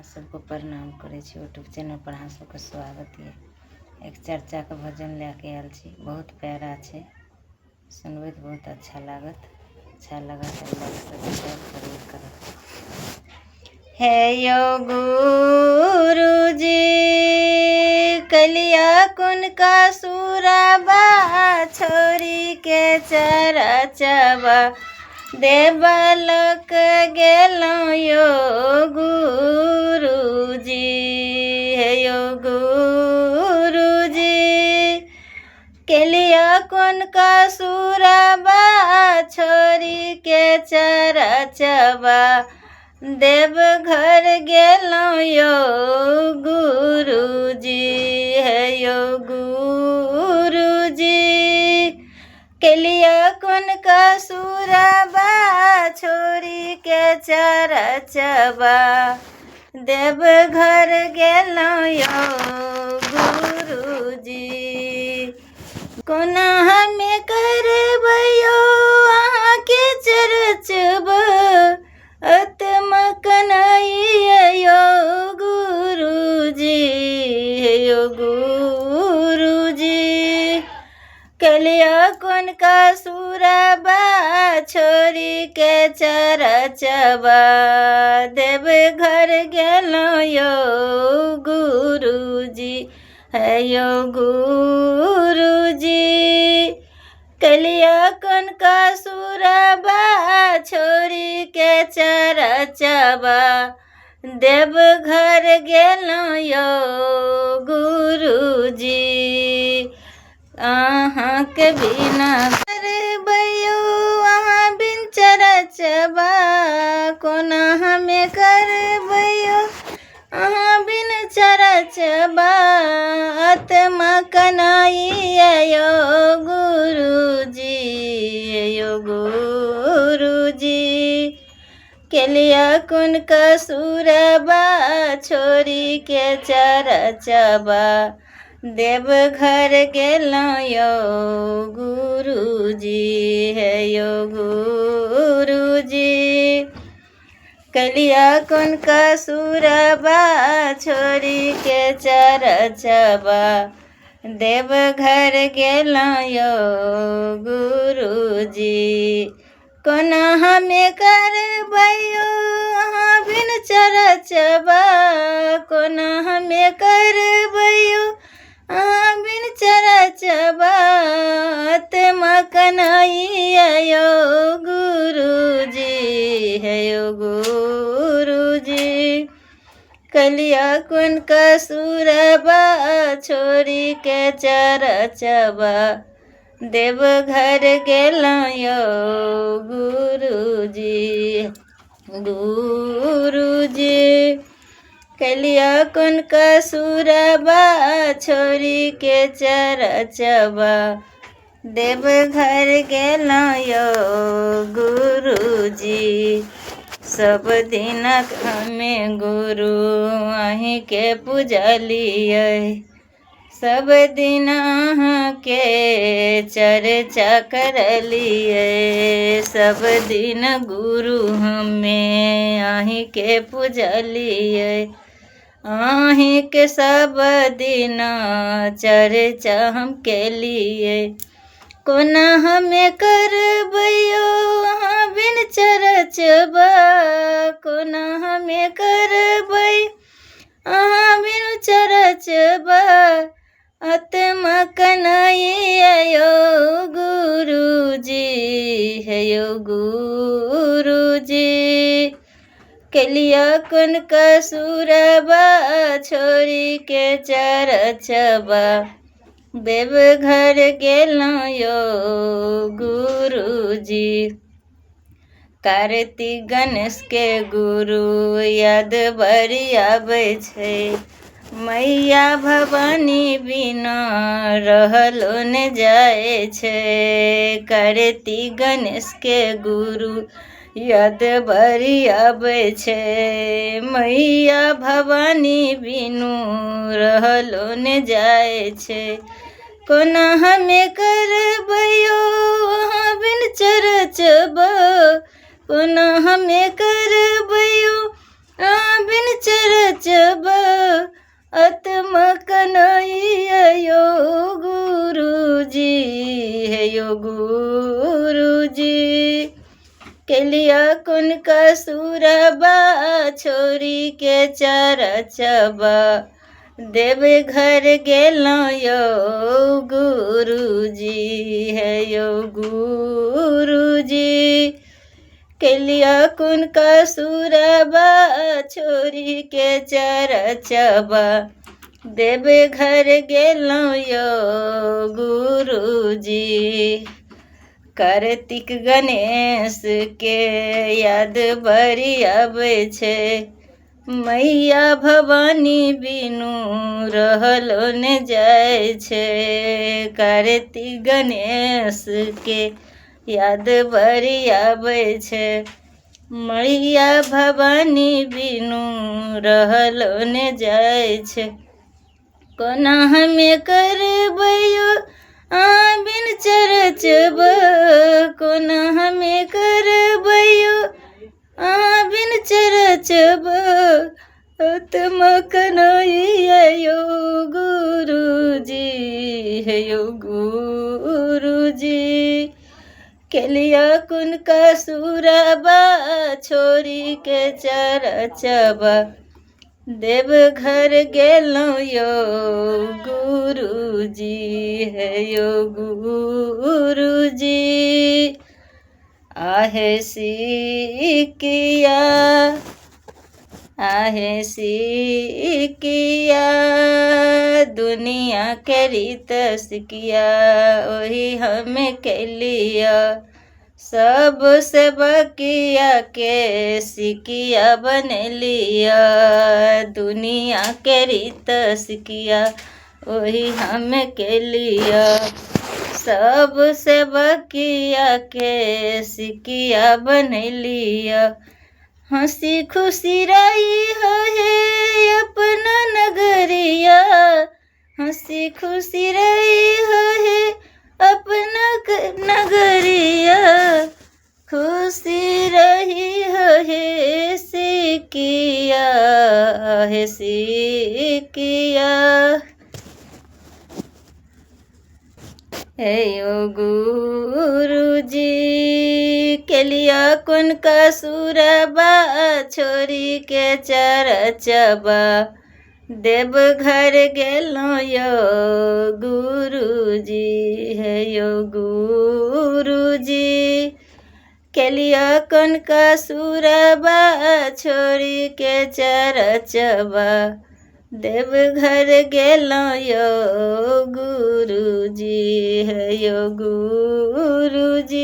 सबको प्रणाम करे छी। यूट्यूब चैनल पर अहाँ सबके स्वागत है। एक चर्चा के भजन लेके आयल छी, बहुत प्यारा छै, सुनबे तो बहुत अच्छा लागत। अच्छा लगा तो लाइक सब्सक्राइब जरूर करब। हे यो गुरुजी कलिया कुन का सूराबा छोरी के चरचबा देवलोक गेलौं यो गुरुजी। हे यो गुरुजी केलिया कोन का सूराबा छोरी के चरचबा देव घर गेलौं यो गुरुजी। हे यो गुरुजी केलिया कोन का सूराबा छोरी के चरचबा देव घर गेलौं यो गुरुजी। कोना हमें करबयो अहाँ के चरचबा आत्मा कनाइया यो गुरुजी। यो गुरुजी कलिया कोन का सूराबा छोरी के चरचबा देव घर गेलौं यो गुरुजी। है यो गुरुजी कलिया कोन का सूराबा छोरी के चरचबा देव घर गेलौं यो गुरुजी। अहाँ के बिना करबयो अहाँ बिन चरचबा कोना हमें करबयो अहाँ बिन चरचबा आत्मा कनाइया यो गुरुजी। यो गुरुजी केलिया कुन का सूराबा छोरी के चरचबा देव घर गेलौं यो गुरुजी। है यो गुरुजी कलिया कोन का सूराबा छोरी के चरचबा देव घर गेलौं यो गुरुजी। कोना हमें करबयो अहाँ बिन चरचबा कोना हमें करबयो अहाँ बिन चरचबा आत्मा कनाइया यो गुरुजी। है यो गुरुजी कलिया कुन का सूराबा छोरी के चरचबा देव घर गेलौं यो गुरुजी। गुरुजी कलिया कुन का सूराबा छोरी के चरचबा देव घर गेलौं यो गुरुजी। सब दिन हमें गुरु अहीं के पूजलियै सब दिन अहाँ के चर्चा करलियै सब दिन गुरु हमें अहीं के पूजलियै अहीं के सब दिन चर्चा हम केलियै। कोना हमें करबयो अहाँ बिन चरचबा कोना हमें करबै अहाँ बिन चरचबा आत्मा कनाइया यो गुरुजी। है यो गुरुजी केलिया कोन का सूराबा छोरी के चरचबा देव घर गेलौं यो गुरुजी। कार्तिक गणेश के गुरु याद बड़ी आबै छै मैया भवानी बिना रहलो ने जाए छै। कार्तिक गणेश के गुरु याद बड़ी आबै छै मैया भवानी बिनु रहलो ने जाए छै। कोना हमें करबयो अहाँ बिन चरचबा कोना हमें करबयो अहाँ बिन चरचबा छोरी के चरचबा देवे घर गेलौं यो गुरुजी है यो गुरुजी केलिया कुन कसुरबा छोरी के चरचबा देवे घर गेलौं यो गुरुजी कार्तिक गणेश के याद बड़ी आबै छै मैया भवानी बिनु रहलो ने जाय छै कार्तिक गणेश के याद बड़ी आबै छै मैया भवानी बिनु रहलो ने जाय छै कोना हमे करबैयो बिन चरचब कोना हमे करबैयो बिन चरचब तुम कन्हैया यो गुरुजी हे यो गुरुजी केलिया कुन कसुरबा छोरी के चरचबा देव घर गेलौं यो गुरुजी है यो गुरुजी आहे सिकिया दुनिया के रीत सिकिया वही हमें केलिया सब से बकिया के सिकिया बनलिया दुनिया के रीत सिकिया वही हमें केलिया सब से बकिया के सिकिया बनलिया हंसी खुशी रही है अपना नगरिया हंसी खुशी रही है अपना नगरिया खुशी रही है सिकिया है सिकिया हे यो गुरुजी केलिया कुन कसुरबा छोरी के चरचबा देव घर गेलौं यो गुरुजी है यो गुरुजी केलिया कुन कसुरबा छोरी के चरचबा देव घर गेलौं यो गुरुजी है यो गुरुजी।